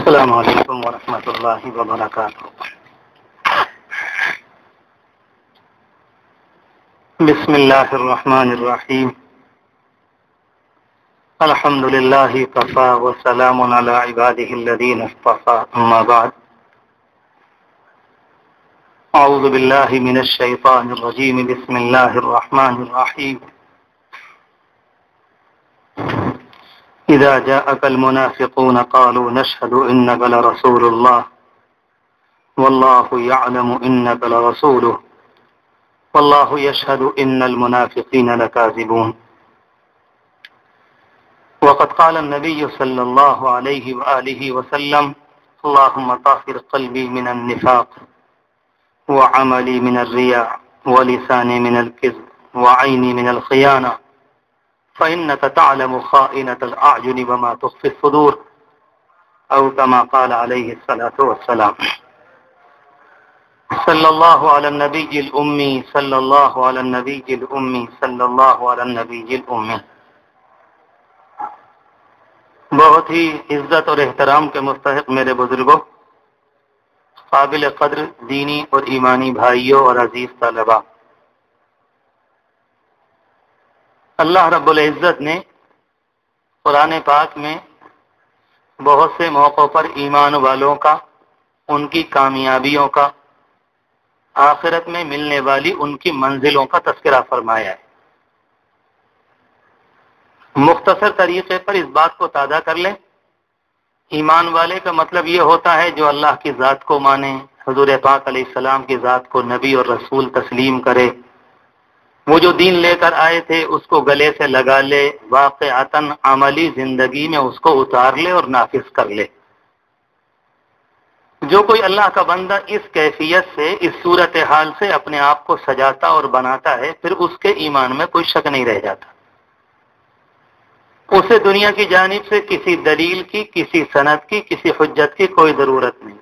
السلام علیکم ورحمۃ اللہ وبرکاتہ۔ بسم اللہ الرحمن الرحیم۔ الحمد للہ کفی وسلام علی عبادہ الذین اصطفی، اما بعد۔ اعوذ باللہ من الشیطان الرجیم، بسم اللہ الرحمن الرحیم۔ اذا جاءك المنافقون قالوا نشهد انك لرسول الله والله يعلم انك لرسوله والله يشهد ان المنافقين لكاذبون۔ وقد قال النبي صلى الله عليه وآله وسلم: اللهم طهر قلبي من النفاق وعملي من الرياء ولساني من الكذب وعيني من الخيانة فإنك تعلم خائنة الأعين وما تخفي الصدور، أو كما قال عليه الصلاة والسلام۔ صلى الله على النبي الأمي، صلى الله على النبي الأمي، صلى الله على النبي الأمي۔ بہت ہی عزت اور احترام کے مستحق میرے بزرگوں، قابل قدر دینی اور ایمانی بھائیوں اور عزیز طلباء، اللہ رب العزت نے قرآن پاک میں بہت سے موقعوں پر ایمان والوں کا، ان کی کامیابیوں کا، آخرت میں ملنے والی ان کی منزلوں کا تذکرہ فرمایا ہے۔ مختصر طریقے پر اس بات کو تازہ کر لیں، ایمان والے کا مطلب یہ ہوتا ہے جو اللہ کی ذات کو مانے، حضور پاک علیہ السلام کی ذات کو نبی اور رسول تسلیم کرے، وہ جو دین لے کر آئے تھے اس کو گلے سے لگا لے، واقعتاً عملی زندگی میں اس کو اتار لے اور نافذ کر لے۔ جو کوئی اللہ کا بندہ اس کیفیت سے، اس صورتحال سے اپنے آپ کو سجاتا اور بناتا ہے، پھر اس کے ایمان میں کوئی شک نہیں رہ جاتا۔ اسے دنیا کی جانب سے کسی دلیل کی، کسی سند کی، کسی حجت کی کوئی ضرورت نہیں۔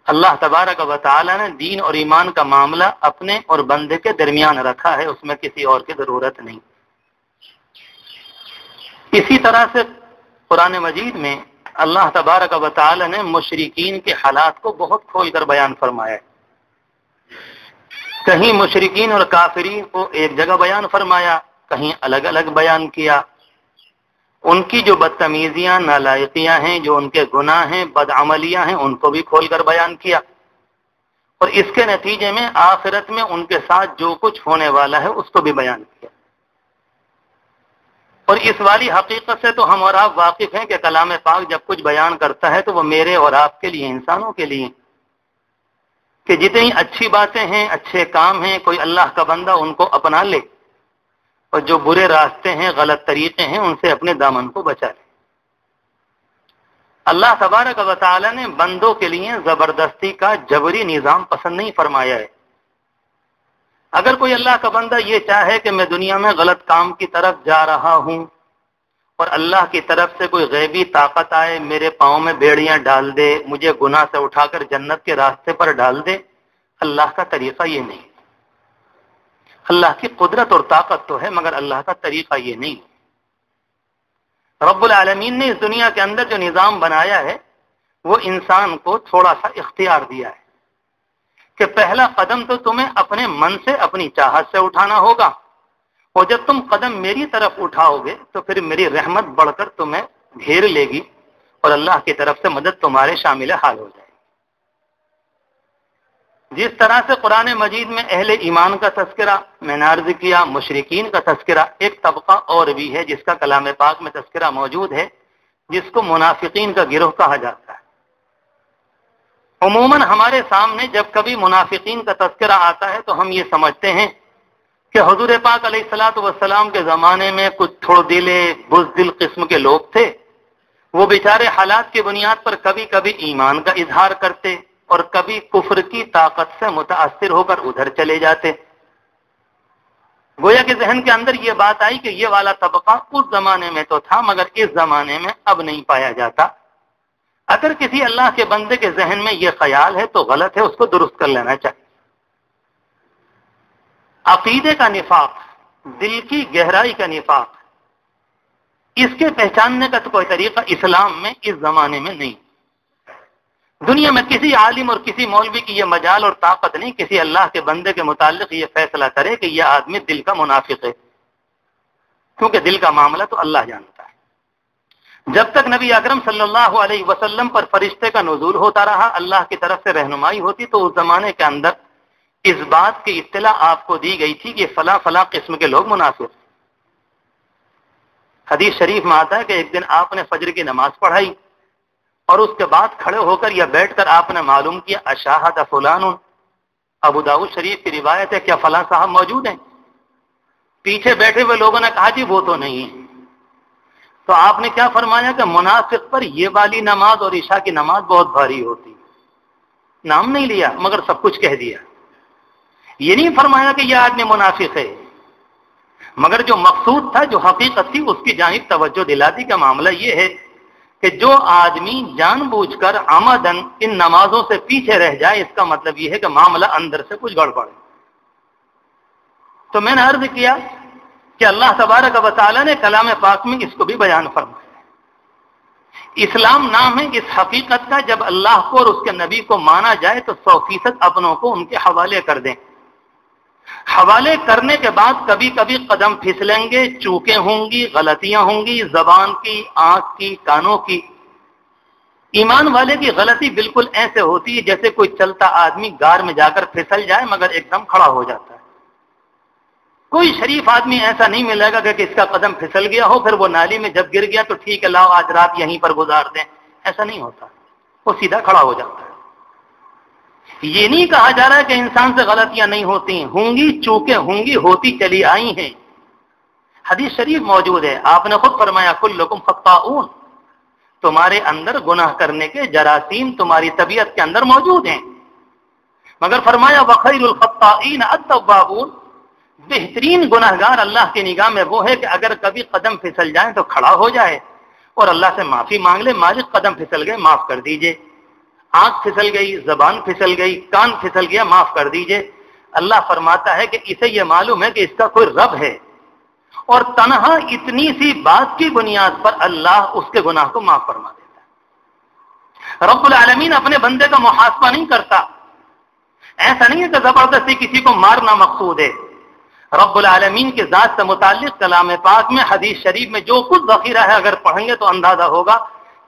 اللہ تبارک و تعالی نے دین اور ایمان کا معاملہ اپنے اور بندے کے درمیان رکھا ہے، اس میں کسی اور کی ضرورت نہیں۔ اسی طرح سے قرآن مجید میں اللہ تبارک و تعالی نے مشرکین کے حالات کو بہت کھول کر بیان فرمایا ہے۔ کہیں مشرکین اور کافرین کو ایک جگہ بیان فرمایا، کہیں الگ الگ بیان کیا۔ ان کی جو بدتمیزیاں، نالائقیاں ہیں، جو ان کے گناہ ہیں، بدعملیاں ہیں، ان کو بھی کھول کر بیان کیا، اور اس کے نتیجے میں آخرت میں ان کے ساتھ جو کچھ ہونے والا ہے اس کو بھی بیان کیا۔ اور اس والی حقیقت سے تو ہم اور آپ واقف ہیں کہ کلام پاک جب کچھ بیان کرتا ہے تو وہ میرے اور آپ کے لیے، انسانوں کے لیے، کہ جتنی اچھی باتیں ہیں، اچھے کام ہیں، کوئی اللہ کا بندہ ان کو اپنا لے، اور جو برے راستے ہیں، غلط طریقے ہیں، ان سے اپنے دامن کو بچا لے۔ اللہ تبارک و تعالی نے بندوں کے لیے زبردستی کا جبری نظام پسند نہیں فرمایا ہے۔ اگر کوئی اللہ کا بندہ یہ چاہے کہ میں دنیا میں غلط کام کی طرف جا رہا ہوں اور اللہ کی طرف سے کوئی غیبی طاقت آئے، میرے پاؤں میں بیڑیاں ڈال دے، مجھے گناہ سے اٹھا کر جنت کے راستے پر ڈال دے، اللہ کا طریقہ یہ نہیں۔ اللہ کی قدرت اور طاقت تو ہے، مگر اللہ کا طریقہ یہ نہیں۔ رب العالمین نے اس دنیا کے اندر جو نظام بنایا ہے وہ انسان کو تھوڑا سا اختیار دیا ہے کہ پہلا قدم تو تمہیں اپنے من سے، اپنی چاہت سے اٹھانا ہوگا، اور جب تم قدم میری طرف اٹھاؤ گے تو پھر میری رحمت بڑھ کر تمہیں گھیر لے گی، اور اللہ کی طرف سے مدد تمہارے شامل حال ہو جائے گی۔ جس طرح سے قرآن مجید میں اہل ایمان کا تذکرہ میں نے عرض کیا، مشرکین کا تذکرہ، ایک طبقہ اور بھی ہے جس کا کلام پاک میں تذکرہ موجود ہے، جس کو منافقین کا گروہ کہا جاتا ہے۔ عموماً ہمارے سامنے جب کبھی منافقین کا تذکرہ آتا ہے تو ہم یہ سمجھتے ہیں کہ حضور پاک علیہ الصلوۃ والسلام کے زمانے میں کچھ تھوڑ دلے، بزدل قسم کے لوگ تھے، وہ بیچارے حالات کی بنیاد پر کبھی کبھی ایمان کا اظہار کرتے اور کبھی کفر کی طاقت سے متاثر ہو کر ادھر چلے جاتے۔ گویا کہ ذہن کے اندر یہ بات آئی کہ یہ والا طبقہ اس زمانے میں تو تھا مگر اس زمانے میں اب نہیں پایا جاتا۔ اگر کسی اللہ کے بندے کے ذہن میں یہ خیال ہے تو غلط ہے، اس کو درست کر لینا چاہیے۔ عقیدے کا نفاق، دل کی گہرائی کا نفاق، اس کے پہچاننے کا تو کوئی طریقہ اسلام میں اس زمانے میں نہیں. دنیا میں کسی عالم اور کسی مولوی کی یہ مجال اور طاقت نہیں کسی اللہ کے بندے کے متعلق یہ فیصلہ کرے کہ یہ آدمی دل کا منافق ہے، کیونکہ دل کا معاملہ تو اللہ جانتا ہے. جب تک نبی اکرم صلی اللہ علیہ وسلم پر فرشتے کا نزول ہوتا رہا، اللہ کی طرف سے رہنمائی ہوتی، تو اس زمانے کے اندر اس بات کی اطلاع آپ کو دی گئی تھی کہ فلاں فلاں قسم کے لوگ منافق. حدیث شریف میں آتا ہے کہ ایک دن آپ نے فجر کی نماز پڑھائی اور اس کے بعد کھڑے ہو کر یا بیٹھ کر آپ نے معلوم کیا اشاہد فلان، ابو داؤد شریف کی روایت ہے، کیا فلاں صاحب موجود ہیں؟ پیچھے بیٹھے ہوئے لوگوں نے کہا جی وہ تو نہیں ہے. تو آپ نے کیا فرمایا کہ منافق پر یہ والی نماز اور عشاء کی نماز بہت بھاری ہوتی. نام نہیں لیا مگر سب کچھ کہہ دیا. یہ نہیں فرمایا کہ یہ آدمی منافق ہے، مگر جو مقصود تھا، جو حقیقت تھی، اس کی جانب توجہ دلا دی. کا معاملہ یہ ہے کہ جو آدمی جان بوجھ کر عمدن ان نمازوں سے پیچھے رہ جائے، اس کا مطلب یہ ہے کہ معاملہ اندر سے کچھ گڑبڑ ہے. تو میں نے عرض کیا کہ اللہ تبارک و تعالیٰ نے کلام پاک میں اس کو بھی بیان فرمایا. اسلام نام ہے اس حقیقت کا، جب اللہ کو اور اس کے نبی کو مانا جائے تو 100% اپنوں کو ان کے حوالے کر دیں. حوالے کرنے کے بعد کبھی کبھی قدم پھسلیں گے، چوکیں ہوں گی، غلطیاں ہوں گی، زبان کی، آنکھ کی، کانوں کی. ایمان والے کی غلطی بالکل ایسے ہوتی ہے جیسے کوئی چلتا آدمی غار میں جا کر پھسل جائے مگر ایک دم کھڑا ہو جاتا ہے. کوئی شریف آدمی ایسا نہیں ملے گا کہ اس کا قدم پھسل گیا ہو، پھر وہ نالی میں جب گر گیا تو ٹھیک ہے لاؤ آج رات یہیں پر گزار دیں. ایسا نہیں ہوتا، وہ سیدھا کھڑا ہو جاتا ہے. یہ نہیں کہا جا رہا ہے کہ انسان سے غلطیاں نہیں ہوتی، ہوں گی، چوکیں ہوں گی، ہوتی چلی آئی ہیں. حدیث شریف موجود ہے، آپ نے خود فرمایا کلکم خطاؤن، تمہارے اندر گناہ کرنے کے جراثیم تمہاری طبیعت کے اندر موجود ہیں. مگر فرمایا وخیر الخطائین التوابون، بہترین گناہگار اللہ کی نگاہ میں وہ ہے کہ اگر کبھی قدم پھسل جائیں تو کھڑا ہو جائے اور اللہ سے معافی مانگ لے، مالک قدم پھسل گئے معاف کر دیجئے، آنکھ پھسل گئی، زبان پھسل گئی، کان پھسل گیا، معاف کر دیجئے. اللہ فرماتا ہے کہ اسے یہ معلوم ہے کہ اس کا کوئی رب ہے، اور تنہا اتنی سی بات کی بنیاد پر اللہ اس کے گناہ کو معاف فرما دیتا ہے. رب العالمین اپنے بندے کا محاسبہ نہیں کرتا. ایسا نہیں ہے کہ زبردستی کسی کو مارنا مقصود ہے. رب العالمین کے ذات سے متعلق کلام پاک میں، حدیث شریف میں جو کچھ ذخیرہ ہے اگر پڑھیں گے تو اندازہ ہوگا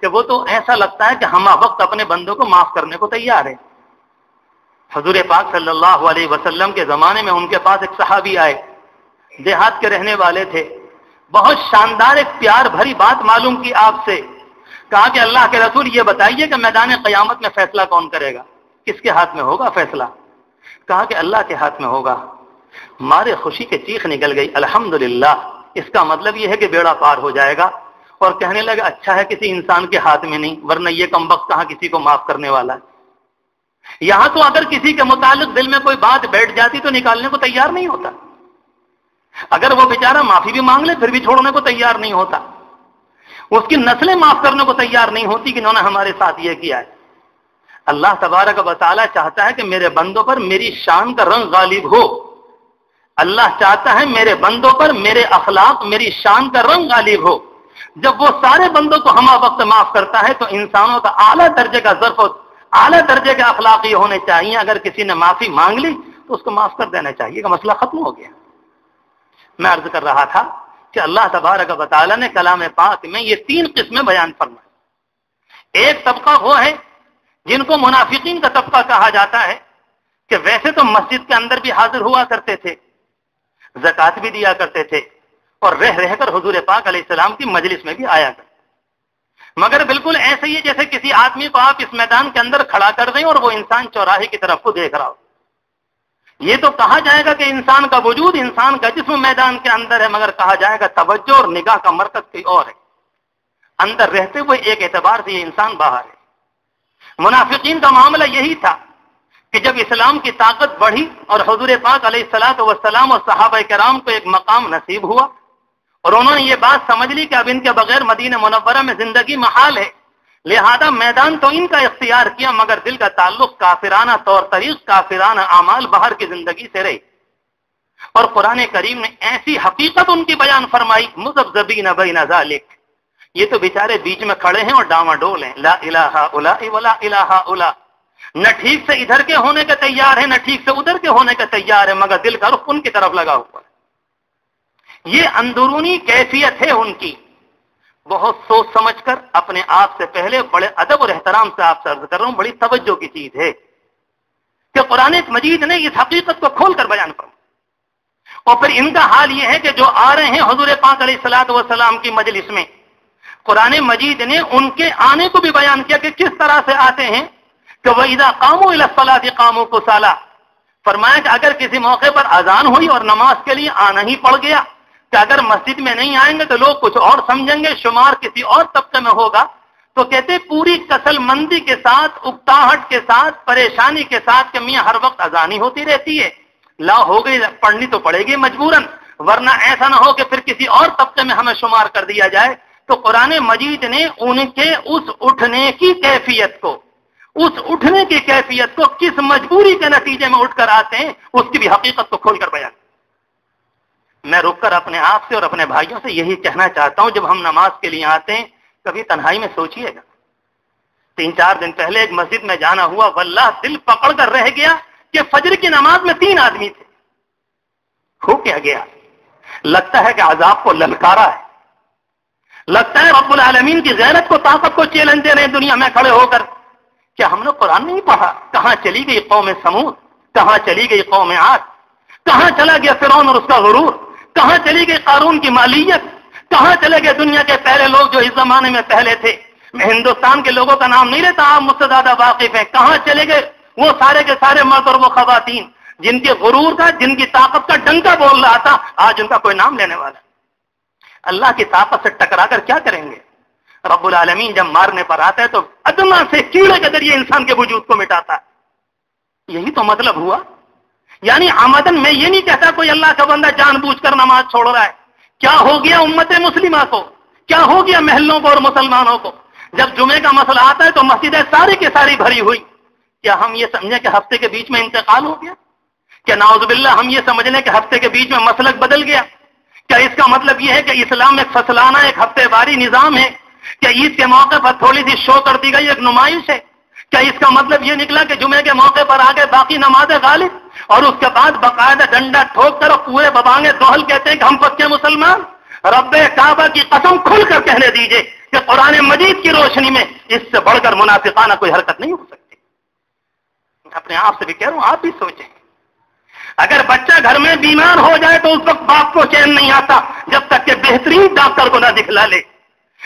کہ وہ تو ایسا لگتا ہے کہ ہمہ وقت اپنے بندوں کو معاف کرنے کو تیار ہے. حضور پاک صلی اللہ علیہ وسلم کے زمانے میں ان کے پاس ایک صحابی آئے، دیہات کے رہنے والے تھے. بہت شاندار ایک پیار بھری بات معلوم کی آپ سے. کہا کہ اللہ کے رسول یہ بتائیے کہ میدان قیامت میں فیصلہ کون کرے گا؟ کس کے ہاتھ میں ہوگا فیصلہ؟ کہا کہ اللہ کے ہاتھ میں ہوگا. مارے خوشی کے چیخ نکل گئی، الحمدللہ، اس کا مطلب یہ ہے کہ بیڑا پار ہو جائے گا. اور کہنے لگا اچھا ہے کسی انسان کے ہاتھ میں نہیں، ورنہ یہ کمبخت کہاں کسی کو معاف کرنے والا ہے. یہاں تو اگر کسی کے متعلق دل میں کوئی بات بیٹھ جاتی تو نکالنے کو تیار نہیں ہوتا. اگر وہ بیچارہ معافی بھی مانگ لے پھر بھی چھوڑنے کو تیار نہیں ہوتا. اس کی نسلیں معاف کرنے کو تیار نہیں ہوتی کہ انہوں نے ہمارے ساتھ یہ کیا ہے. اللہ تبارک و تعالیٰ چاہتا ہے کہ میرے بندوں پر میری شان کا رنگ غالب ہو. اللہ چاہتا ہے میرے بندوں پر میرے اخلاق، میری شان کا رنگ غالب ہو. جب وہ سارے بندوں کو ہمہ وقت معاف کرتا ہے تو انسانوں کا اعلیٰ درجے کا ظرف، اعلیٰ درجے کے اخلاق یہ ہونے چاہیے. اگر کسی نے معافی مانگ لی تو اس کو معاف کر دینا چاہیے کہ مسئلہ ختم ہو گیا. میں عرض کر رہا تھا کہ اللہ تبارک و تعالیٰ نے کلام پاک میں یہ 3 قسمیں بیان فرمائی. ایک طبقہ وہ ہے جن کو منافقین کا طبقہ کہا جاتا ہے کہ ویسے تو مسجد کے اندر بھی حاضر ہوا کرتے تھے، زکوٰۃ بھی دیا کرتے تھے، اور رہ کر حضور پاک علیہ السلام کی مجلس میں بھی آیا کرتے، مگر بالکل ایسے ہی جیسے کسی آدمی کو آپ اس میدان کے اندر کھڑا کر دیں اور وہ انسان چوراہے کی طرف کو دیکھ رہا ہو. یہ تو کہا جائے گا کہ انسان کا وجود، انسان کا جسم میدان کے اندر ہے، مگر کہا جائے گا توجہ اور نگاہ کا مرکز کوئی اور ہے. اندر رہتے ہوئے ایک اعتبار سے یہ انسان باہر ہے. منافقین کا معاملہ یہی تھا کہ جب اسلام کی طاقت بڑھی اور حضور پاک علیہ الصلوۃ والسلام اور صحابہ کرام کو ایک مقام نصیب ہوا اور انہوں نے یہ بات سمجھ لی کہ اب ان کے بغیر مدینہ منورہ میں زندگی محال ہے، لہذا میدان تو ان کا اختیار کیا مگر دل کا تعلق کافرانہ طور طریق، کافرانہ اعمال باہر کی زندگی سے رہی. اور قرآن کریم نے ایسی حقیقت ان کی بیان فرمائی، مذبذبین بین ذالک، یہ تو بیچارے بیچ میں کھڑے ہیں اور ڈاواڈول ہیں، لا الہ الا ولا الہ الا، نہ ٹھیک سے ادھر کے ہونے کے تیار ہے، نہ ٹھیک سے ادھر کے ہونے کے تیار ہے، مگر دل کا رخ ان کی طرف لگا ہوا ہے۔ یہ اندرونی کیفیت ہے ان کی۔ بہت سوچ سمجھ کر اپنے آپ سے پہلے بڑے ادب اور احترام سے آپ سے عرض کر رہا ہوں، بڑی توجہ کی چیز ہے کہ قرآن مجید نے اس حقیقت کو کھول کر بیان فرمایا۔ اور پھر ان کا حال یہ ہے کہ جو آ رہے ہیں حضور پاک علیہ الصلوۃ والسلام کی مجلس میں، قرآن مجید نے ان کے آنے کو بھی بیان کیا کہ کس طرح سے آتے ہیں کہ وَإِذَا قَامُوا إِلَى الصَّلَاةِ قَامُوا كُسَالَىٰ، فرمایا کہ اگر کسی موقع پر اذان ہوئی اور نماز کے لیے آنا ہی پڑ گیا کہ اگر مسجد میں نہیں آئیں گے تو لوگ کچھ اور سمجھیں گے، شمار کسی اور طبقے میں ہوگا، تو کہتے پوری کسل مندی کے ساتھ، اکتاہٹ کے ساتھ، پریشانی کے ساتھ کہ میاں ہر وقت اذان ہی ہوتی رہتی ہے، لا ہو گئی پڑھنی تو پڑے گی مجبوراً، ورنہ ایسا نہ ہو کہ پھر کسی اور طبقے میں ہمیں شمار کر دیا جائے۔ تو قرآن مجید نے ان کے اس اٹھنے کی کیفیت کو، اس اٹھنے کی کیفیت کو کس مجبوری کے نتیجے میں اٹھ کر آتے ہیں اس کی بھی حقیقت کو کھول کر بیان۔ میں رک کر اپنے آپ سے اور اپنے بھائیوں سے یہی کہنا چاہتا ہوں، جب ہم نماز کے لیے آتے ہیں کبھی تنہائی میں سوچئے گا۔ 3-4 دن پہلے ایک مسجد میں جانا ہوا، واللہ دل پکڑ کر رہ گیا کہ فجر کی نماز میں 3 آدمی تھے۔ ہو کیا گیا؟ لگتا ہے کہ عذاب کو للکارا ہے، لگتا ہے رب العالمین کی غیرت کو، طاقت کو چیلنج دے رہے ہیں دنیا میں کھڑے ہو کر۔ کیا ہم نے قرآن نہیں پڑھا؟ کہاں چلی گئی قوم سمود؟ کہاں چلی گئی قوم عاد؟ کہاں چلا گیا فرعون اور اس کا غرور؟ کہاں چلی گئی قارون کی مالیت؟ کہاں چلے گئے دنیا کے پہلے لوگ جو اس زمانے میں پہلے تھے؟ میں ہندوستان کے لوگوں کا نام نہیں لیتا، آپ مجھ سے زیادہ واقف ہیں۔ کہاں چلے گئے وہ سارے کے سارے مرد اور وہ خواتین جن کے غرور کا، جن کی طاقت کا ڈنکا بول رہا تھا، آج ان کا کوئی نام لینے والا؟ اللہ کی طاقت سے ٹکرا کر کیا کریں گے؟ رب العالمین جب مارنے پر آتا ہے تو ادنا سے کیڑے کے ذریعے انسان کے وجود کو مٹاتا ہے۔ یہی تو مطلب ہوا۔ یعنی آمدن میں یہ نہیں کہتا کوئی اللہ کا بندہ جان بوجھ کر نماز چھوڑ رہا ہے۔ کیا ہو گیا امت مسلمہ کو؟ کیا ہو گیا محلوں کو اور مسلمانوں کو؟ جب جمعے کا مسئلہ آتا ہے تو مسجدیں ساری کی ساری بھری ہوئی۔ کیا ہم یہ سمجھیں کہ ہفتے کے بیچ میں انتقال ہو گیا؟ کیا نعوذ باللہ ہم یہ سمجھ لیں کہ ہفتے کے بیچ میں مسلک بدل گیا؟ کیا اس کا مطلب یہ ہے کہ اسلام ایک فصلانہ، ایک ہفتے واری نظام ہے؟ کیا عید کے موقع پر تھوڑی سی شو کر دی گئی ایک نمائش ہے؟ کیا اس کا مطلب یہ نکلا کہ جمعے کے موقع پر آگے باقی نمازیں غالب اور اس کے بعد باقاعدہ ڈنڈا ٹھوک کر اور پورے ببانگے دوہل کہتے ہیں کہ ہم پکے مسلمان؟ رب کعبہ کی قسم کھل کر کہنے دیجئے کہ قرآن مجید کی روشنی میں اس سے بڑھ کر منافقانہ کوئی حرکت نہیں ہو سکتی۔ اپنے آپ سے بھی کہہ رہا ہوں، آپ بھی سوچیں، اگر بچہ گھر میں بیمار ہو جائے تو اس وقت باپ کو چین نہیں آتا جب تک کہ بہترین ڈاکٹر کو نہ دکھلا لے۔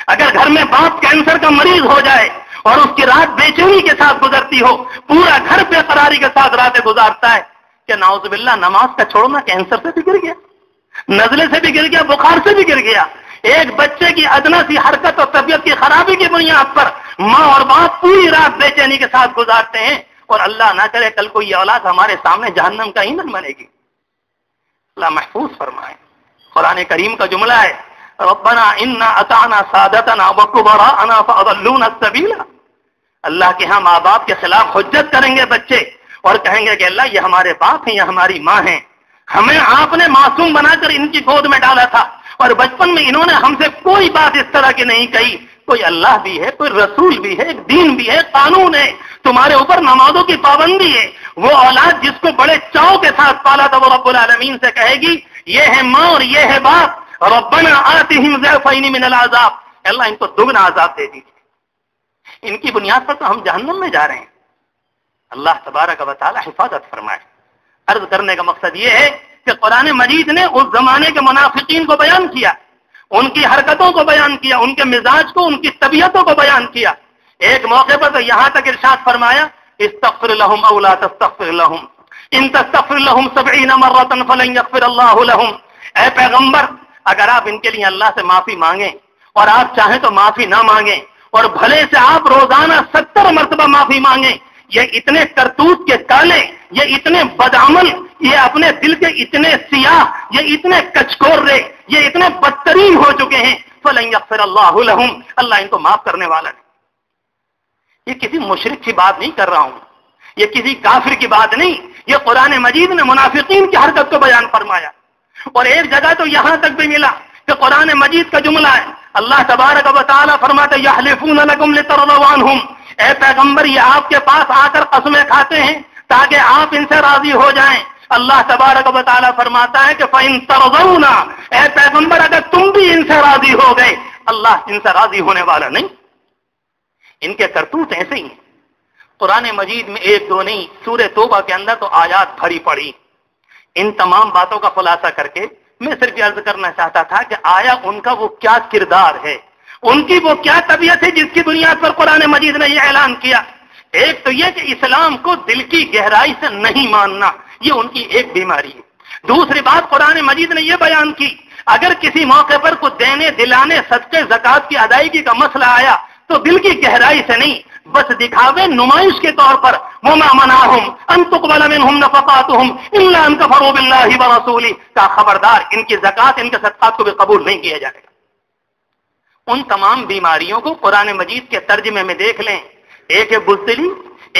اگر گھر میں باپ کینسر کا مریض ہو جائے اور اس کی رات بے چینی کے ساتھ گزرتی ہو، پورا گھر بے قراری کے ساتھ راتیں گزارتا ہے، کہ نعوذ باللہ نماز کا چھوڑنا کینسر سے بھی گر گیا، نزلے سے بھی گر گیا، بخار سے بھی گر گیا۔ ایک بچے کی ادنا سی حرکت اور طبیعت کی خرابی کی بنیاد پر ماں اور باپ پوری رات بے چینی کے ساتھ گزارتے ہیں، اور اللہ نہ کرے کل کو یہ اولاد ہمارے سامنے جہنم کا ایندھن بنے گی۔ اللہ محفوظ فرمائے۔ قرآن کریم کا جملہ ہے، ربنا انا اطعنا سادتنا وکبراءنا فاضلونا السبیل۔ اللہ کے ہاں ماں باپ کے خلاف حجت کریں گے بچے اور کہیں گے کہ اللہ یہ ہمارے باپ ہیں یا ہماری ماں ہیں، ہمیں آپ نے معصوم بنا کر ان کی گود میں ڈالا تھا اور بچپن میں انہوں نے ہم سے کوئی بات اس طرح کی نہیں کہی۔ کوئی اللہ بھی ہے، کوئی رسول بھی ہے، ایک دین بھی ہے، قانون ہے، تمہارے اوپر نمازوں کی پابندی ہے۔ وہ اولاد جس کو بڑے چاؤ کے ساتھ پالا تھا وہ رب العالمین سے کہے گی یہ ہے ماں اور یہ ہے باپ، ربنا آتہم ضعفین من العذاب، اللہ ان کو دگنا عذاب دے دیجیے۔ ان کی بنیاد پر تو ہم جہنم میں جا رہے ہیں۔ اللہ تبارک و تعالی حفاظت فرمائے۔ عرض کرنے کا مقصد یہ ہے کہ قرآن مجید نے اس زمانے کے منافقین کو بیان کیا، ان کی حرکتوں کو بیان کیا، ان کے مزاج کو، ان کی طبیعتوں کو بیان کیا۔ ایک موقع پر تو یہاں تک ارشاد فرمایا استغفر لهم او لا تستغفر لهم ان تستغفر لهم 70 مرة فلن يغفر الله لهم۔ اے پیغمبر اگر آپ ان کے لیے اللہ سے معافی مانگیں اور آپ چاہیں تو معافی نہ مانگیں اور بھلے سے آپ روزانہ 70 مرتبہ معافی مانگیں، یہ اتنے کرتوت کے کالے، یہ اتنے بدعمل، یہ اپنے دل کے اتنے سیاہ، یہ اتنے کچکورے، یہ اتنے بدترین ہو چکے ہیں، فلن یغفر اللہ لهم، اللہ ان کو معاف کرنے والا ہے۔ یہ کسی مشرک کی بات نہیں کر رہا ہوں، یہ کسی کافر کی بات نہیں، یہ قرآن مجید نے منافقین کی حرکت کو بیان فرمایا۔ اور ایک جگہ تو یہاں تک بھی ملا کہ قرآن مجید کا جملہ ہے اللہ تبارک و تعالی فرماتے یحلفون لکم لترضوا عنہم، اے پیغمبر یہ آپ کے پاس آ کر قسمیں کھاتے ہیں تاکہ آپ ان سے راضی ہو جائیں۔ اللہ تبارک و تعالی فرماتا ہے کہ فَإِن تَرْضَوْنَا، اے پیغمبر اگر تم بھی ان سے راضی ہو گئے، اللہ ان سے راضی ہونے والا نہیں۔ ان کے کرتوت ایسے ہی ہیں۔ قرآن مجید میں ایک دو نہیں، سورہ توبہ کے اندر تو آیات بھری پڑی۔ ان تمام باتوں کا خلاصہ کر کے میں صرف عرض کرنا چاہتا تھا کہ آیا ان کا وہ کیا کردار ہے، ان کی وہ کیا طبیعت ہے جس کی بنیاد پر قرآن مجید نے یہ اعلان کیا۔ ایک تو یہ کہ اسلام کو دل کی گہرائی سے نہیں ماننا، یہ ان کی ایک بیماری ہے۔ دوسری بات قرآن مجید نے یہ بیان کی اگر کسی موقع پر کچھ دینے دلانے صدقے زکات کی ادائیگی کا مسئلہ آیا تو دل کی گہرائی سے نہیں، بس دکھاوے نمائش کے طور پر وما منعهم ان تقبل منهم نفقاتهم الا ان كفروا بالله ورسوله کا خبردار، ان کی زکات ان کے صدقات کو بھی قبول نہیں کیا جائے گا۔ ان تمام بیماریوں کو قرآن مجید کے ترجمے میں دیکھ لیں، ایک ہے بزدلی،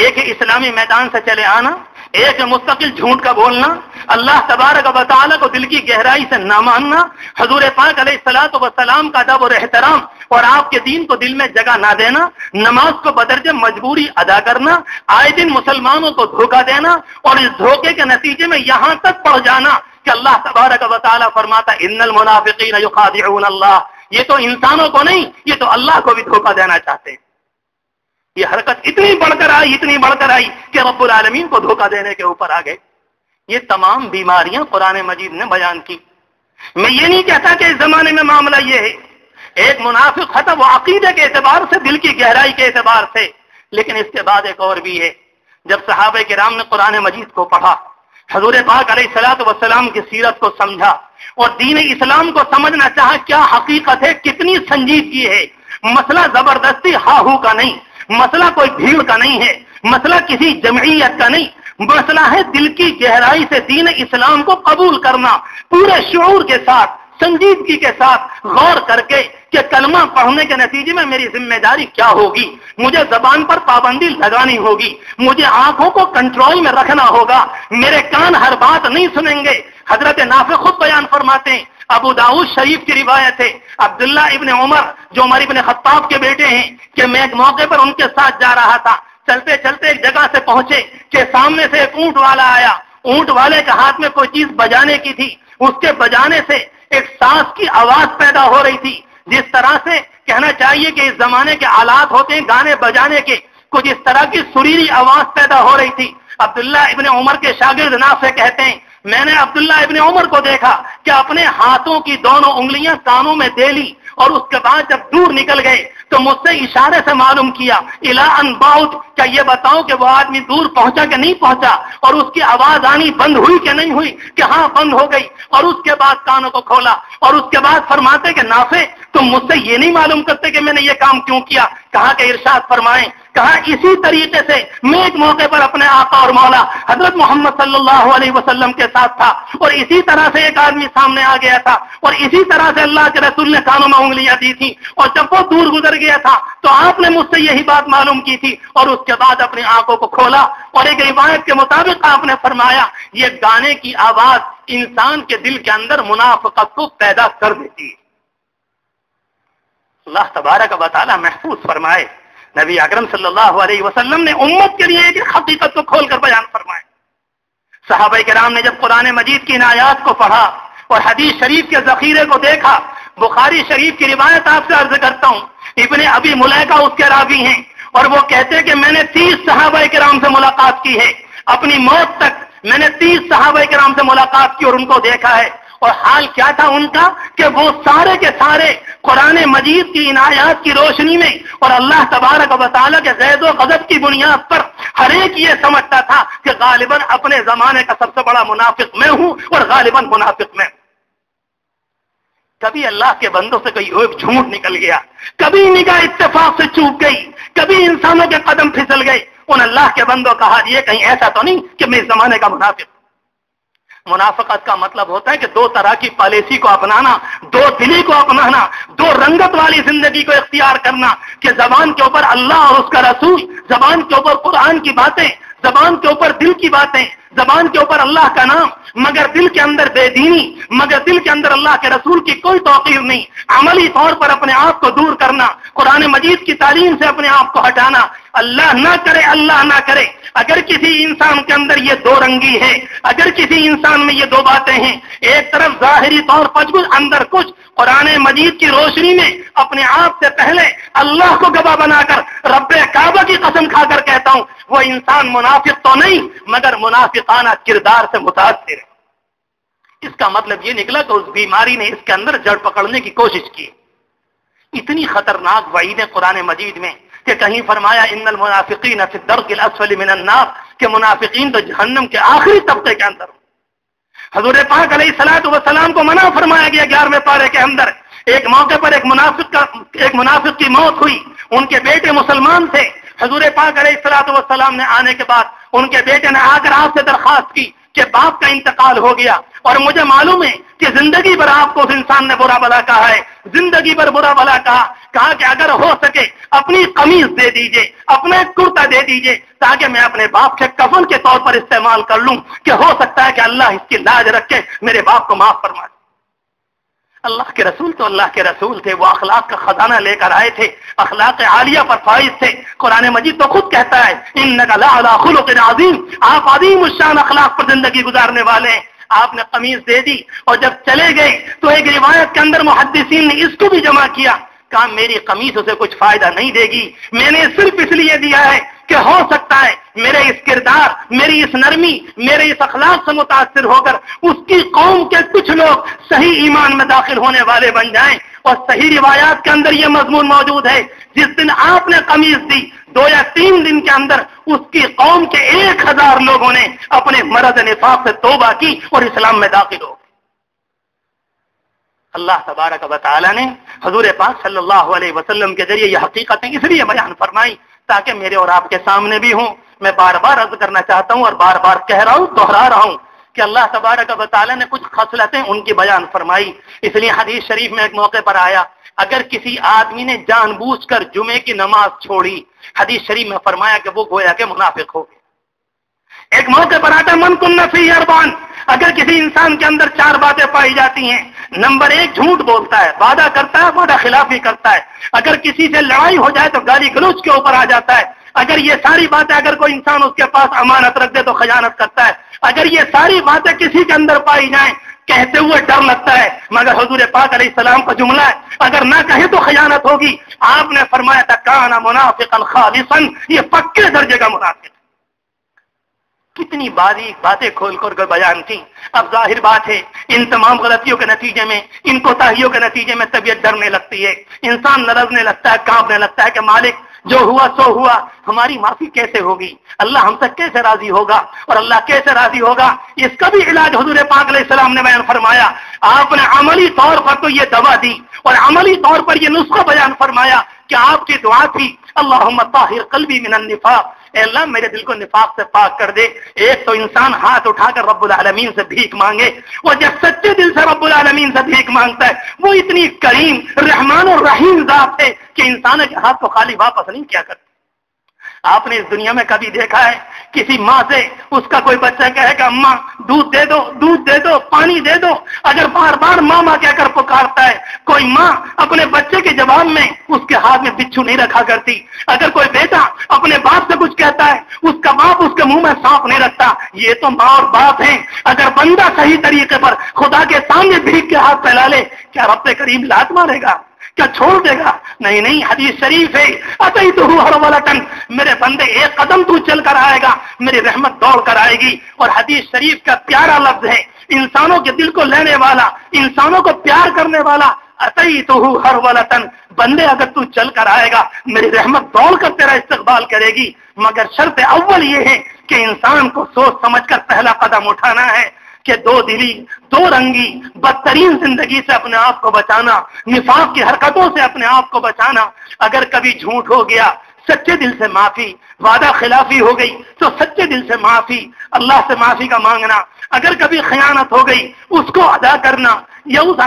ایک ہے اسلامی میدان سے چلے آنا، ایک ہے مستقل جھوٹ کا بولنا، اللہ تبارک و تعالی کو دل کی گہرائی سے نہ ماننا، حضور پاک علیہ الصلوۃ والسلام کا ادب اور احترام اور آپ کے دین کو دل میں جگہ نہ دینا، نماز کو بدرجہ مجبوری ادا کرنا، آئے دن مسلمانوں کو دھوکہ دینا، اور اس دھوکے کے نتیجے میں یہاں تک پہنچ جانا کہ اللہ تبارک و تعالی فرماتا ان المنافقین یخادعون اللہ، یہ تو انسانوں کو نہیں، یہ تو اللہ کو بھی دھوکہ دینا چاہتے ہیں۔ یہ حرکت اتنی بڑھ کر آئی کہ رب العالمین کو دھوکہ دینے کے اوپر آ گئے۔ یہ تمام بیماریاں قرآن مجید نے بیان کی۔ میں یہ نہیں کہتا کہ اس زمانے میں معاملہ یہ ہے، ایک منافق خطا وہ عقیدے کے اعتبار سے، دل کی گہرائی کے اعتبار سے، لیکن اس کے بعد ایک اور بھی ہے۔ جب صحابہ کرام نے قرآن مجید کو پڑھا، حضور پاک علیہ الصلوۃ والسلام کی سیرت کو سمجھا اور دین اسلام کو سمجھنا چاہا کیا حقیقت ہے، کتنی سنجیدگی ہے، مسئلہ زبردستی ہاہو کا نہیں، مسئلہ کوئی بھیڑ کا نہیں ہے، مسئلہ کسی جمعیت کا نہیں، مسئلہ ہے دل کی گہرائی سے دین اسلام کو قبول کرنا، پورے شعور کے ساتھ، سنجیدگی کے ساتھ غور کر کے کہ کلمہ پڑھنے کے نتیجے میں میری ذمہ داری کیا ہوگی، مجھے زبان پر پابندی لگانی ہوگی، مجھے آنکھوں کو کنٹرول میں رکھنا ہوگا، میرے کان ہر بات نہیں سنیں گے۔ حضرت نافع خود بیان فرماتے ہیں، ابو داؤد شریف کی روایت ہے، عبداللہ ابن عمر جو عمر ابن خطاب کے بیٹے ہیں، کہ میں ایک موقع پر ان کے ساتھ جا رہا تھا، چلتے چلتے ایک جگہ سے پہنچے کہ سامنے سے ایک اونٹ والا آیا، اونٹ والے کے ہاتھ میں کوئی چیز بجانے کی تھی، اس کے بجانے سے ایک سانس کی آواز پیدا ہو رہی تھی، جس طرح سے کہنا چاہیے کہ اس زمانے کے آلات ہوتے ہیں گانے بجانے کے، کچھ اس طرح کی سریلی آواز پیدا ہو رہی تھی۔ عبداللہ ابن عمر کے شاگرد نافع کہتے ہیں میں نے عبداللہ ابن عمر کو دیکھا کہ اپنے ہاتھوں کی دونوں انگلیاں کانوں میں دے لی، اور اس کے بعد جب دور نکل گئے تو مجھ سے اشارے سے معلوم کیا الا ان باؤٹ، کیا یہ بتاؤ کہ وہ آدمی دور پہنچا کہ نہیں پہنچا، اور اس کی آواز آنی بند ہوئی کہ نہیں ہوئی، کہ ہاں بند ہو گئی، اور اس کے بعد کانوں کو کھولا، اور اس کے بعد فرماتے کہ نافع تم مجھ سے یہ نہیں معلوم کرتے کہ میں نے یہ کام کیوں کیا، کہا کہ ارشاد فرمائیں، کہا اسی طریقے سے میں ایک موقع پر اپنے آقا اور مولا حضرت محمد صلی اللہ علیہ وسلم کے ساتھ تھا، اور اسی طرح سے ایک آدمی سامنے آ گیا تھا، اور اسی طرح سے اللہ کے رسول نے کانوں میں انگلیاں دی تھی، اور جب وہ دور گزر گیا تھا تو آپ نے مجھ سے یہی بات معلوم کی تھی، اور اس کے بعد اپنی آنکھوں کو کھولا، اور ایک روایت کے مطابق آپ نے فرمایا یہ گانے کی آواز انسان کے دل کے اندر منافقت کو پیدا کر دیتی ہے۔ اللہ تبارک و تعالی محفوظ فرمائے۔ نبی اکرم صلی اللہ علیہ وسلم نے امت کے لیے ایک حقیقت کو کھول کر بیان فرمایا۔ صحابہ کرام نے جب قرآن مجید کی ان آیات کو پڑھا اور حدیث شریف کے ذخیرے کو دیکھا، بخاری شریف کی روایت آپ سے عرض کرتا ہوں، ابن ابی ملیکہ اس کے راوی ہیں، اور وہ کہتے کہ میں نے 30 صحابہ کرام سے ملاقات کی ہے، اپنی موت تک میں نے 30 صحابہ کرام سے ملاقات کی اور ان کو دیکھا ہے، اور حال کیا تھا ان کا کہ وہ سارے کے سارے قرآن مجید کی ان آیات کی روشنی میں اور اللہ تبارک و تعالیٰ کے غیظ و غضب کی بنیاد پر ہر ایک یہ سمجھتا تھا کہ غالباً اپنے زمانے کا سب سے بڑا منافق میں ہوں اور غالباً منافق میں ہوں۔ کبھی اللہ کے بندوں سے کوئی ایک جھوٹ نکل گیا، کبھی نگاہ اتفاق سے چوک گئی، کبھی انسانوں کے قدم پھسل گئے، ان اللہ کے بندوں کہا یہ کہیں ایسا تو نہیں کہ میں اس زمانے کا منافق۔ منافقت کا مطلب ہوتا ہے کہ دو طرح کی پالیسی کو اپنانا، دو دلی کو اپنانا، دو رنگت والی زندگی کو اختیار کرنا، کہ زبان کے اوپر اللہ اور اس کا رسول، زبان کے اوپر قرآن کی باتیں، زبان کے اوپر دل کی باتیں، زبان کے اوپر اللہ کا نام، مگر دل کے اندر بے دینی، مگر دل کے اندر اللہ کے رسول کی کوئی توقیر نہیں، عملی طور پر اپنے آپ کو دور کرنا، قرآن مجید کی تعلیم سے اپنے آپ کو ہٹانا، اللہ نہ کرے، اللہ نہ کرے اگر کسی انسان کے اندر یہ دو رنگی ہے، اگر کسی انسان میں یہ دو باتیں ہیں، ایک طرف ظاہری طور پر کچھ، اندر کچھ، قرآن مجید کی روشنی میں اپنے آپ سے پہلے اللہ کو گواہ بنا کر رب کعبہ کی قسم کھا کر کہتا ہوں وہ انسان منافق تو نہیں مگر منافقانہ کردار سے متاثر ہے۔ اس کا مطلب یہ نکلا کہ اس بیماری نے اس کے اندر جڑ پکڑنے کی کوشش کی۔ اتنی خطرناک وعیدیں قرآن مجید میں کہ کہیں فرمایا ان المنافقین فی الدرک الاسفل من النار، کہ منافقین تو جہنم کے آخری طبقے کے اندر۔ حضور پاک علیہ الصلوۃ والسلام کو منع فرمایا گیا 11ویں پارے کے اندر۔ ایک موقع پر ایک منافق کی موت ہوئی، ان کے بیٹے مسلمان تھے، حضور پاک علیہ الصلوۃ والسلام نے آنے کے بعد ان کے بیٹے نے آ کر آپ سے درخواست کی کہ باپ کا انتقال ہو گیا اور مجھے معلوم ہے کہ زندگی بھر آپ کو اس انسان نے برا بھلا کہا ہے، زندگی بھر برا بھلا کہا کہ اگر ہو سکے اپنی قمیض دے دیجئے، اپنا کرتا دے دیجئے تاکہ میں اپنے باپ کے کفن کے طور پر استعمال کر لوں، کہ ہو سکتا ہے کہ اللہ اس کی لاج رکھ کے میرے باپ کو معاف فرما دے۔ اللہ کے رسول تو اللہ کے رسول تھے، وہ اخلاق کا خزانہ لے کر آئے تھے، اخلاق عالیہ پر فائز تھے۔ قرآن مجید تو خود کہتا ہے انک لعلی خلق عظیم، آپ عظیم الشان اخلاق پر زندگی گزارنے والے ہیں۔ آپ نے قمیض دے دی اور جب چلے گئے تو ایک روایت کے اندر محدثین نے اس کو بھی جمع کیا، کہا میری قمیض اسے کچھ فائدہ نہیں دے گی، میں نے صرف اس لیے دیا ہے کہ ہو سکتا ہے میرے اس کردار، میری اس نرمی، میرے اس اخلاق سے متاثر ہو کر اس کی قوم کے کچھ لوگ صحیح ایمان میں داخل ہونے والے بن جائیں۔ اور صحیح روایات کے اندر یہ مضمون موجود ہے، جس دن آپ نے قمیض دی 2 یا 3 دن کے اندر اس کی قوم کے 1000 لوگوں نے اپنے مرض نفاق سے توبہ کی اور اسلام میں داخل ہو۔ اللہ تبارک و تعالی نے حضور پاک صلی اللہ علیہ وسلم کے ذریعے یہ حقیقتیں اس لیے بیان فرمائی تاکہ میرے اور آپ کے سامنے بھی ہوں۔ میں بار بار عرض کرنا چاہتا ہوں اور بار بار کہہ رہا ہوں، دوہرا رہا ہوں کہ اللہ تبارک و تعالی نے کچھ خصلتیں ان کی بیان فرمائی۔ اس لیے حدیث شریف میں ایک موقع پر آیا، اگر کسی آدمی نے جان بوجھ کر جمعے کی نماز چھوڑی، حدیث شریف میں فرمایا کہ وہ گویا کہ منافق ہو گیا۔ ایک موقع پر آتا من کن فی اربعن، اگر کسی انسان کے اندر 4 باتیں پائی جاتی ہیں، نمبر 1 جھوٹ بولتا ہے، وعدہ کرتا ہے، وعدہ خلافی کرتا ہے، اگر کسی سے لڑائی ہو جائے تو گالی گلوچ کے اوپر آ جاتا ہے، اگر یہ ساری باتیں اگر کوئی انسان اس کے پاس امانت رکھ دے تو خیانت کرتا ہے، اگر یہ ساری باتیں کسی کے اندر پائی جائیں کہتے ہوئے ڈر لگتا ہے، مگر حضور پاک علیہ السلام کا جملہ ہے اگر نہ کہے تو خیانت ہوگی۔ آپ نے فرمایا تھا کانا منافقا خالصا، یہ پکے درجے کا منافق۔ کتنی باریک باتیں کھول کر کے بیان کی۔ اب ظاہر بات ہے ان تمام غلطیوں کے نتیجے میں، ان کوتاہیوں کے نتیجے میں طبیعت ڈرنے لگتی ہے، انسان لرزنے لگتا ہے، کانپنے لگتا ہے کہ مالک جو ہوا سو ہوا، ہماری معافی کیسے ہوگی، اللہ ہم سے کیسے راضی ہوگا، اور اللہ کیسے راضی ہوگا اس کا بھی علاج حضور پاک علیہ السلام نے بیان فرمایا۔ آپ نے عملی طور پر تو یہ دوا دی اور عملی طور پر یہ نسخہ بیان فرمایا کہ آپ کی دعا تھی اللہم طاہر قلبی من النفاق، اے اللہ میرے دل کو نفاق سے پاک کر دے۔ ایک تو انسان ہاتھ اٹھا کر رب العالمین سے بھیک مانگے، اور جب سچے دل سے رب العالمین سے بھیک مانگتا ہے وہ اتنی کریم رحمان اور رحیم ذات ہے کہ انسان کے ہاتھ کو خالی واپس نہیں کیا کرتا۔ آپ نے اس دنیا میں کبھی دیکھا ہے کسی ماں سے اس کا کوئی بچہ کہے کہ اماں دودھ دے دو، دودھ دے دو، پانی دے دو، اگر بار بار ماما کہہ کر پکارتا ہے، کوئی ماں اپنے بچے کے جواب میں اس کے ہاتھ میں بچھو نہیں رکھا کرتی، اگر کوئی بیٹا اپنے باپ سے کچھ کہتا ہے اس کا باپ اس کے منہ میں سانپ نہیں رکھتا۔ یہ تو ماں اور باپ ہیں۔ اگر بندہ صحیح طریقے پر خدا کے سامنے بھیک کے ہاتھ پھیلا لے کیا رب کریم لات مارے گا، کیا چھوڑ دے گا؟ نہیں نہیں، حدیث شریف ہے اتیتہ ہرولۃ، میرے بندے ایک قدم تو چل کر آئے گا میری رحمت دوڑ کر آئے گی۔ اور حدیث شریف کا پیارا لفظ ہے، انسانوں کے دل کو لینے والا، انسانوں کو پیار کرنے والا، اتیتہ ہرولۃ، بندے اگر تو چل کر آئے گا میری رحمت دوڑ کر تیرا استقبال کرے گی، مگر شرط اول یہ ہے کہ انسان کو سوچ سمجھ کر پہلا قدم اٹھانا ہے کہ 2 دلی 2 رنگی بدترین زندگی سے اپنے آپ کو بچانا، نفاق کی حرکتوں سے اپنے آپ کو بچانا۔ اگر کبھی جھوٹ ہو گیا سچے دل سے معافی، وعدہ خلافی ہو گئی تو سچے دل سے معافی، اللہ سے معافی کا مانگنا، اگر کبھی خیانت ہو گئی اس کو ادا کرنا، یا اس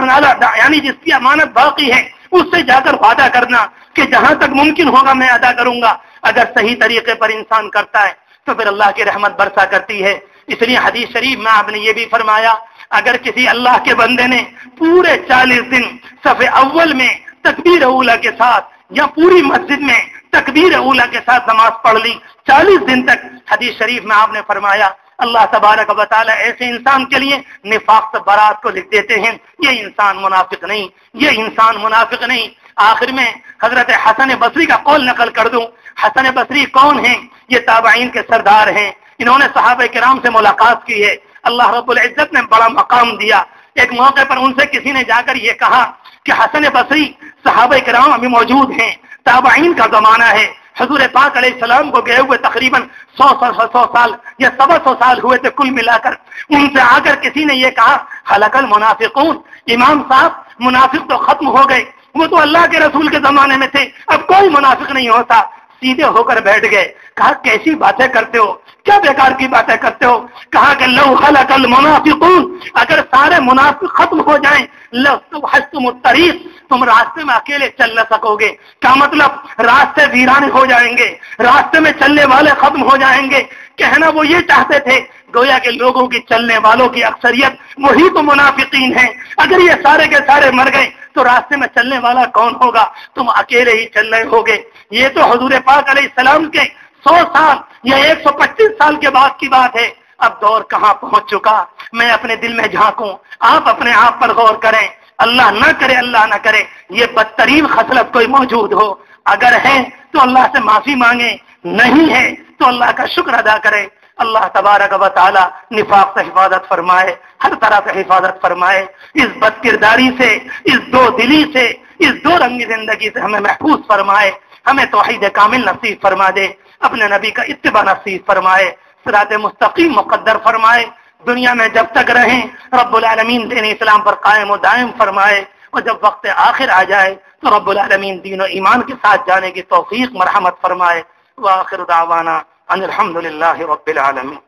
یعنی جس کی امانت باقی ہے اس سے جا کر وعدہ کرنا کہ جہاں تک ممکن ہوگا میں ادا کروں گا۔ اگر صحیح طریقے پر انسان کرتا ہے تو پھر اللہ کی رحمت برسا کرتی ہے۔ اس لیے حدیث شریف میں آپ نے یہ بھی فرمایا، اگر کسی اللہ کے بندے نے پورے 40 دن صف اول میں تکبیر اولیٰ کے ساتھ یا پوری مسجد میں تکبیر اولیٰ کے ساتھ نماز پڑھ لی 40 دن تک، حدیث شریف میں آپ نے فرمایا اللہ تبارک و تعالیٰ ایسے انسان کے لیے نفاق سے برات کو لکھ دیتے ہیں، یہ انسان منافق نہیں، یہ انسان منافق نہیں۔ آخر میں حضرت حسن بصری کا قول نقل کر دوں۔ حسن بصری کون ہیں؟ یہ تابعین کے سردار ہیں، انہوں نے صحابہ کرام سے ملاقات کی ہے، اللہ رب العزت نے بڑا مقام دیا۔ ایک موقع پر ان سے کسی نے جا کر یہ کہا کہ حسن بصری صحابہ کرام ابھی موجود ہیں، تابعین کا زمانہ ہے، حضور پاک علیہ السلام کو گئے ہوئے تقریباً 100 سال یا 100 سال ہوئے تھے کل ملا کر۔ ان سے آ کر کسی نے یہ کہا خلق المنافقون، امام صاحب منافق تو ختم ہو گئے، وہ تو اللہ کے رسول کے زمانے میں تھے، اب کوئی منافق نہیں ہوتا۔ سیدھے ہو کر بیٹھ گئے، کہا کیسی باتیں کرتے ہو، کیا بیکار کی باتیں کرتے ہو؟ کہا کہ لو خلق المنافقون، اگر سارے منافق ختم ہو جائیں لَوْحَسْتُمُ الطَّرِيقَ، تم راستے میں اکیلے چل نہ سکو گے۔ کیا مطلب؟ راستے ویران ہو جائیں گے، راستے میں چلنے والے ختم ہو جائیں گے۔ کہنا وہ یہ چاہتے تھے گویا کہ لوگوں کی چلنے والوں کی اکثریت وہی تو منافقین ہیں، اگر یہ سارے کے سارے مر گئے تو راستے میں چلنے والا کون ہوگا؟ تم اکیلے ہی چل رہے ہوگے۔ یہ تو حضور پاک علیہ السلام کے 100 سال یا 125 سال کے بعد کی بات ہے۔ اب دور کہاں پہنچ چکا؟ میں اپنے دل میں جھانکوں، آپ اپنے آپ پر غور کریں۔ اللہ نہ کرے، اللہ نہ کرے یہ بدترین خصلت کوئی موجود ہو، اگر ہے تو اللہ سے معافی مانگے، نہیں ہے تو اللہ کا شکر ادا کرے۔ اللہ تبارک و تعالی نفاق سے حفاظت فرمائے، ہر طرح سے حفاظت فرمائے، اس بد کرداری سے، اس دو دلی سے، اس دو رنگی زندگی سے ہمیں محفوظ فرمائے، ہمیں توحید کامل نصیب فرما دے، اپنے نبی کا اتباع نصیب فرمائے، صراط مستقیم مقدر فرمائے، دنیا میں جب تک رہیں رب العالمین دین اسلام پر قائم و دائم فرمائے، اور جب وقت آخر آ جائے تو رب العالمین دین و ایمان کے ساتھ جانے کی توفیق مرحمت فرمائے۔ وآخر دعوانا ان الحمد للہ رب العالمین۔